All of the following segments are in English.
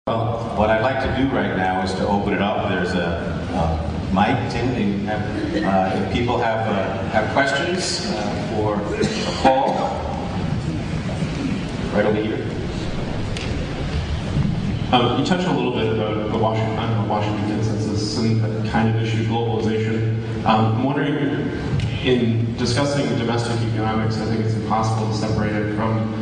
Well, what I'd like to do right now is to open it up. There's a mic, Tim. If people have questions for Paul, right over here. You touched a little bit about the Washington consensus and the kind of issue globalization. I'm wondering, in discussing domestic economics, I think it's impossible to separate it from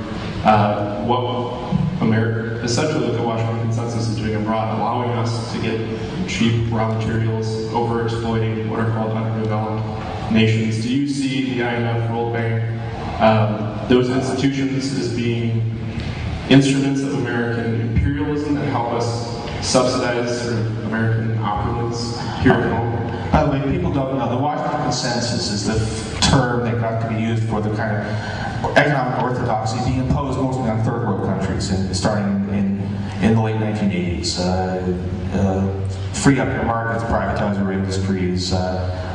essentially what the Washington consensus is doing abroad, allowing us to get cheap raw materials, over-exploiting what are called underdeveloped nations. Do you see the IMF, World Bank, those institutions as being instruments of American imperialism that help us subsidize sort of American opulence here at home? By the way, people don't know, the Washington consensus is the term that got to be used for the kind of economic orthodoxy being imposed mostly on third world countries, starting in the late 1980s. Free up your markets, privatize your industries,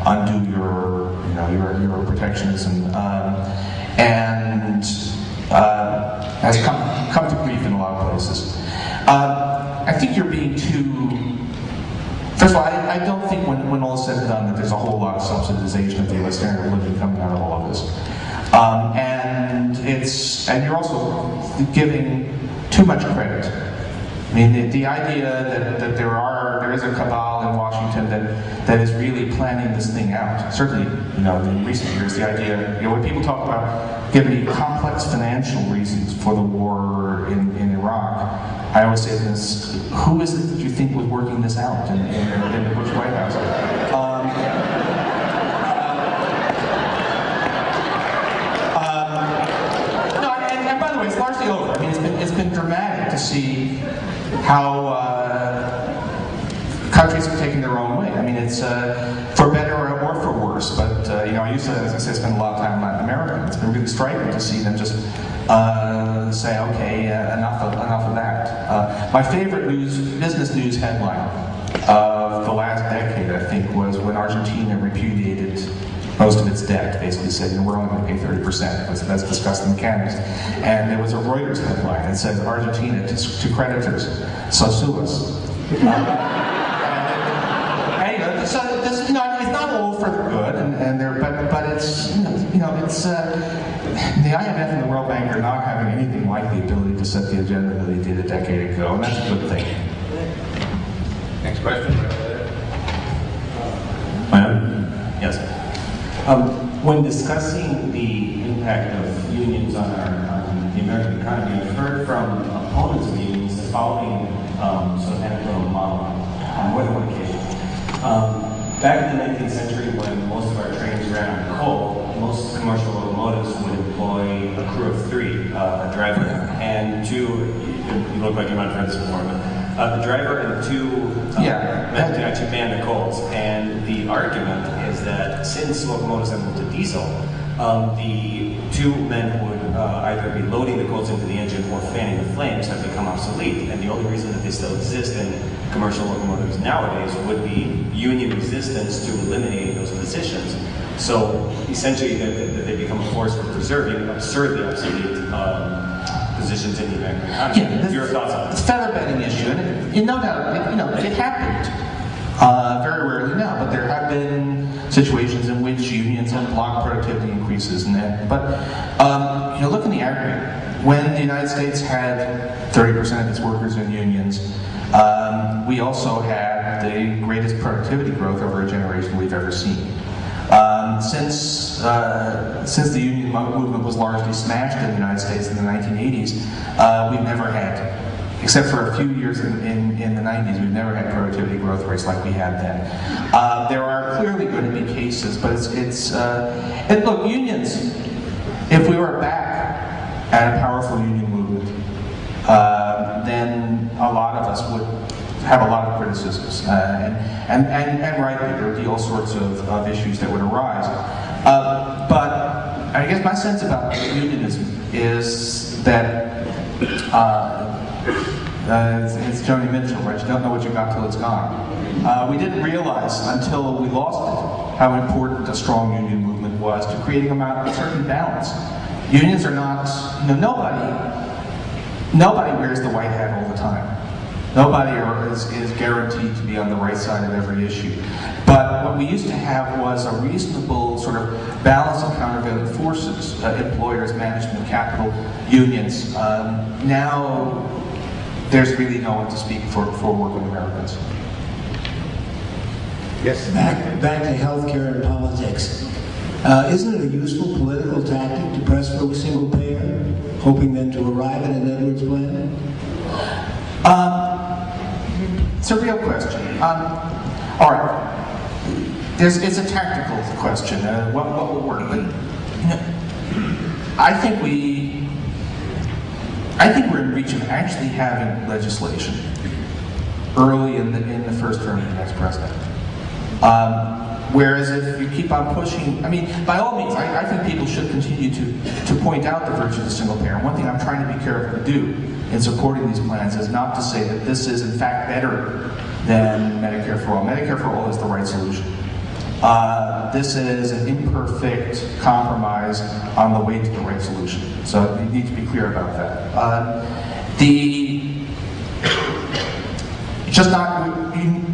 undo your protectionism, and has come to grief in a lot of places. I think you're being too. First of all, I don't think when all is said and done that there's a whole lot of subsidization of the U.S. standard of living coming out of all of this. And you're also giving too much credit. I mean, the idea that there is a cabal in Washington that is really planning this thing out. Certainly, in recent years, the idea, when people talk about giving complex financial reasons for the war in Iraq, I always say this: who is it that you think was working this out in the Bush White House? And by the way, it's largely over. I mean, it's been dramatic to see how countries have taken their own way. I mean, it's for better or for worse. But I used to, as I say, spend a lot of time in Latin America. It's been really striking to see them just say, okay, enough of that. My favorite business news headline of the last decade, I think, was when Argentina repudiated most of its debt. Basically said, we're only going to pay 30%. That's discussed in mechanics. And there was a Reuters headline that says, Argentina to creditors, so sue us. Anyway, so this, it's not all for the good, but it's it's the IMF and the World Bank are not having anything like the ability to set the agenda that they did a decade ago, and that's a good thing. Next question. Yes. When discussing the impact of unions on the American economy, I've heard from opponents of unions the following sort of anecdotal model on more than one occasion. Back in the 19th century, when most of our trains ran on coal, most commercial locomotives would employ a crew of three, a driver and two. You look like you're not friends before, but the driver and two men to actually man the coals. And the argument is that since locomotives have moved to diesel, the two men would either be loading the coals into the engine or fanning the flames have become obsolete. And the only reason that they still exist in commercial locomotives nowadays would be union resistance to eliminating those positions. So essentially, that they become a force for preserving absurdly obsolete positions in the American economy. Yeah, your thoughts on it's a feather bedding issue, and no doubt, it happened. Very rarely now, but there have been situations in which unions have blocked productivity increases, but look in the aggregate. When the United States had 30% of its workers in unions, we also had the greatest productivity growth over a generation we've ever seen. Since the union movement was largely smashed in the United States in the 1980s, we've never had, except for a few years in the 90s, we've never had productivity growth rates like we had then. There are clearly going to be cases, but and look, unions, if we were back at a powerful union movement, then a lot of us would have a lot of criticisms, and rightly, there would be all sorts of issues that would arise. But I guess my sense about unionism is that it's Joni Mitchell, right? You don't know what you got till it's gone. We didn't realize until we lost it how important a strong union movement was to creating a certain balance. Unions are not, nobody wears the white hat all the time. Nobody is guaranteed to be on the right side of every issue. But what we used to have was a reasonable sort of balance of countervailing forces, employers, management, capital, unions. Now, there's really no one to speak for working Americans. Yes. Back to healthcare and politics. Isn't it a useful political tactic to press for a single payer, hoping then to arrive at an Edwards plan? It's a real question. All right. It's a tactical question. What will work? But I think we're in reach of actually having legislation early in the first term of the next president. Whereas if you keep on pushing, I mean, by all means, I think people should continue to point out the virtues of single payer. One thing I'm trying to be careful to do in supporting these plans is not to say that this is in fact better than Medicare for all. Medicare for all is the right solution. This is an imperfect compromise on the way to the right solution. So you need to be clear about that.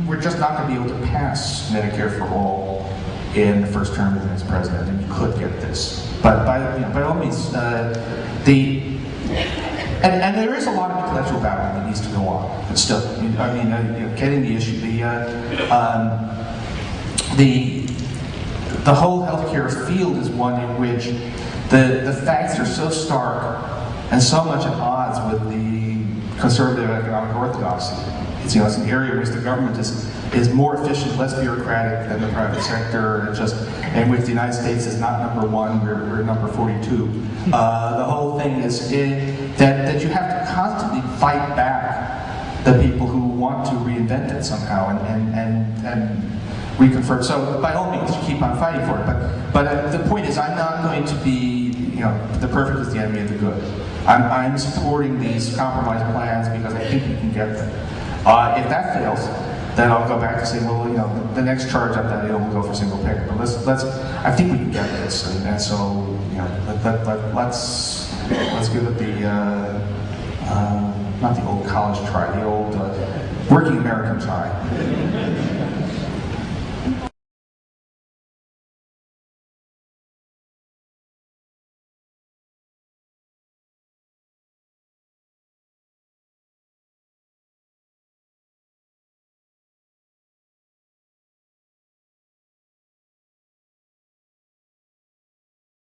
We're just not going to be able to pass Medicare for all in the first term of the next president, and you could get this. But by all means, and there is a lot of intellectual battle that needs to go on. But still, getting the issue, the whole healthcare field is one in which the facts are so stark and so much at odds with the conservative economic orthodoxy. It's an area in which the government is more efficient, less bureaucratic than the private sector, and which the United States is not number one, we're number 42. The whole thing is that you have to constantly fight back the people who want to reinvent it somehow and reconfirm. So by all means, keep on fighting for it. But the point is, I'm not going to be, the perfect is the enemy of the good. I'm supporting these compromise plans because I think we can get them. If that fails, then I'll go back to say, well, the next charge up that hill will go for single payer. But I think we can get this, and so let's give it the not the old college try, the old working American try.